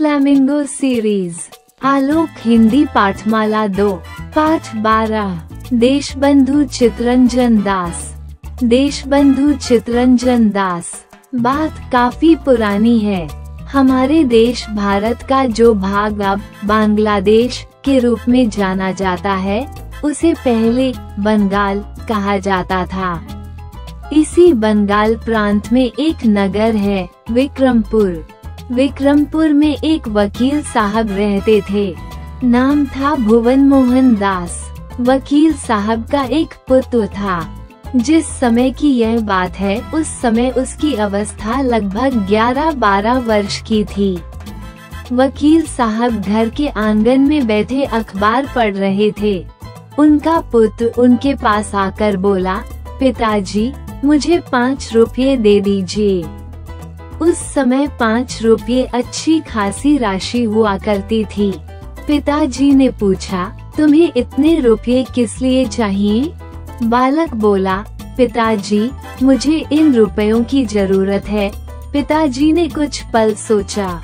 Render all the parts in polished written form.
Flamingo series आलोक हिंदी पाठमाला 2 पाठ 12 देशबंधु चित्तरंजन दास। देशबंधु चित्तरंजन दास। बात काफी पुरानी है। हमारे देश भारत का जो भाग अब बांग्लादेश के रूप में जाना जाता है, उसे पहले बंगाल कहा जाता था। इसी बंगाल प्रांत में एक नगर है विक्रमपुर। विक्रमपुर में एक वकील साहब रहते थे। नाम था भुवन मोहन दास। वकील साहब का एक पुत्र था। जिस समय की यह बात है, उस समय उसकी अवस्था लगभग 11-12 वर्ष की थी। वकील साहब घर के आंगन में बैठे अखबार पढ़ रहे थे। उनका पुत्र उनके पास आकर बोला, पिताजी मुझे 5 रुपये दे दीजिए। उस समय 5 रुपये अच्छी खासी राशि हुआ करती थी। पिताजी ने पूछा, तुम्हें इतने रुपये किस लिए चाहिए? बालक बोला, पिताजी मुझे इन रुपयों की जरूरत है। पिताजी ने कुछ पल सोचा।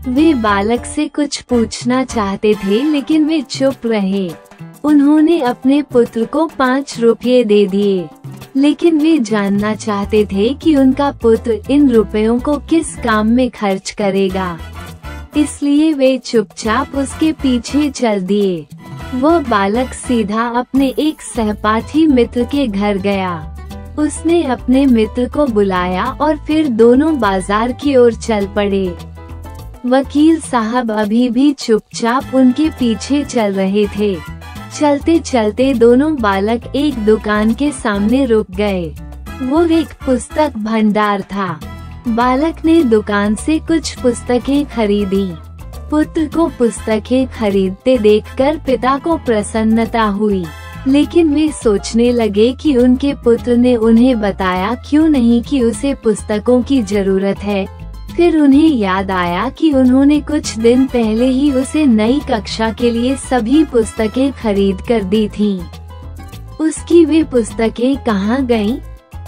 वे बालक से कुछ पूछना चाहते थे, लेकिन वे चुप रहे। उन्होंने अपने पुत्र को 5 रुपये दे दिए, लेकिन वे जानना चाहते थे कि उनका पुत्र इन रुपयों को किस काम में खर्च करेगा। इसलिए वे चुपचाप उसके पीछे चल दिए। वह बालक सीधा अपने एक सहपाठी मित्र के घर गया। उसने अपने मित्र को बुलाया और फिर दोनों बाजार की ओर चल पड़े। वकील साहब अभी भी चुपचाप उनके पीछे चल रहे थे। चलते चलते दोनों बालक एक दुकान के सामने रुक गए। वो एक पुस्तक भंडार था। बालक ने दुकान से कुछ पुस्तकें खरीदी। पुत्र को पुस्तकें खरीदते देखकर पिता को प्रसन्नता हुई, लेकिन वे सोचने लगे कि उनके पुत्र ने उन्हें बताया क्यों नहीं कि उसे पुस्तकों की जरूरत है। फिर उन्हें याद आया कि उन्होंने कुछ दिन पहले ही उसे नई कक्षा के लिए सभी पुस्तकें खरीद कर दी थीं। उसकी वे पुस्तकें कहाँ गईं?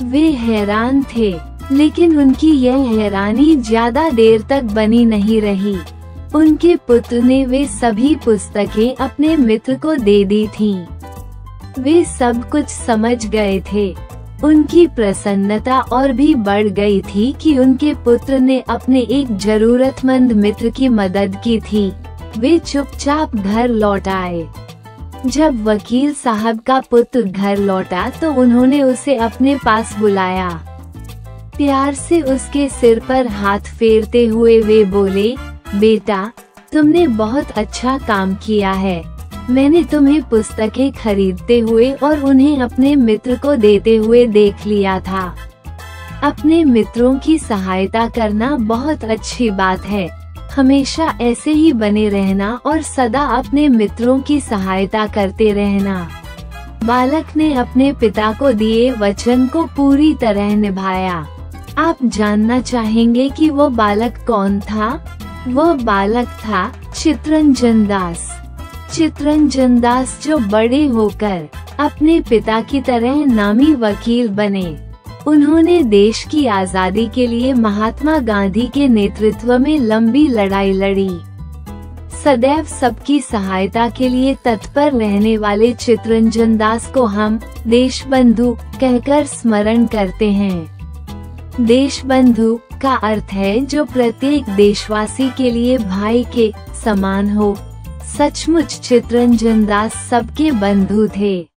वे हैरान थे, लेकिन उनकी यह हैरानी ज्यादा देर तक बनी नहीं रही। उनके पुत्र ने वे सभी पुस्तकें अपने मित्र को दे दी थीं। वे सब कुछ समझ गए थे। उनकी प्रसन्नता और भी बढ़ गई थी कि उनके पुत्र ने अपने एक जरूरतमंद मित्र की मदद की थी। वे चुपचाप घर लौट आए। जब वकील साहब का पुत्र घर लौटा तो उन्होंने उसे अपने पास बुलाया। प्यार से उसके सिर पर हाथ फेरते हुए वे बोले, बेटा तुमने बहुत अच्छा काम किया है। मैंने तुम्हें पुस्तकें खरीदते हुए और उन्हें अपने मित्र को देते हुए देख लिया था। अपने मित्रों की सहायता करना बहुत अच्छी बात है। हमेशा ऐसे ही बने रहना और सदा अपने मित्रों की सहायता करते रहना। बालक ने अपने पिता को दिए वचन को पूरी तरह निभाया। आप जानना चाहेंगे कि वो बालक कौन था? वह बालक था चित्तरंजन दास। चित्तरंजन दास जो बड़े होकर अपने पिता की तरह नामी वकील बने। उन्होंने देश की आजादी के लिए महात्मा गांधी के नेतृत्व में लंबी लड़ाई लड़ी। सदैव सबकी सहायता के लिए तत्पर रहने वाले चित्तरंजन दास को हम देशबंधु कहकर स्मरण करते हैं। देशबंधु का अर्थ है जो प्रत्येक देशवासी के लिए भाई के समान हो। सचमुच चित्तरंजन दास सबके बंधु थे।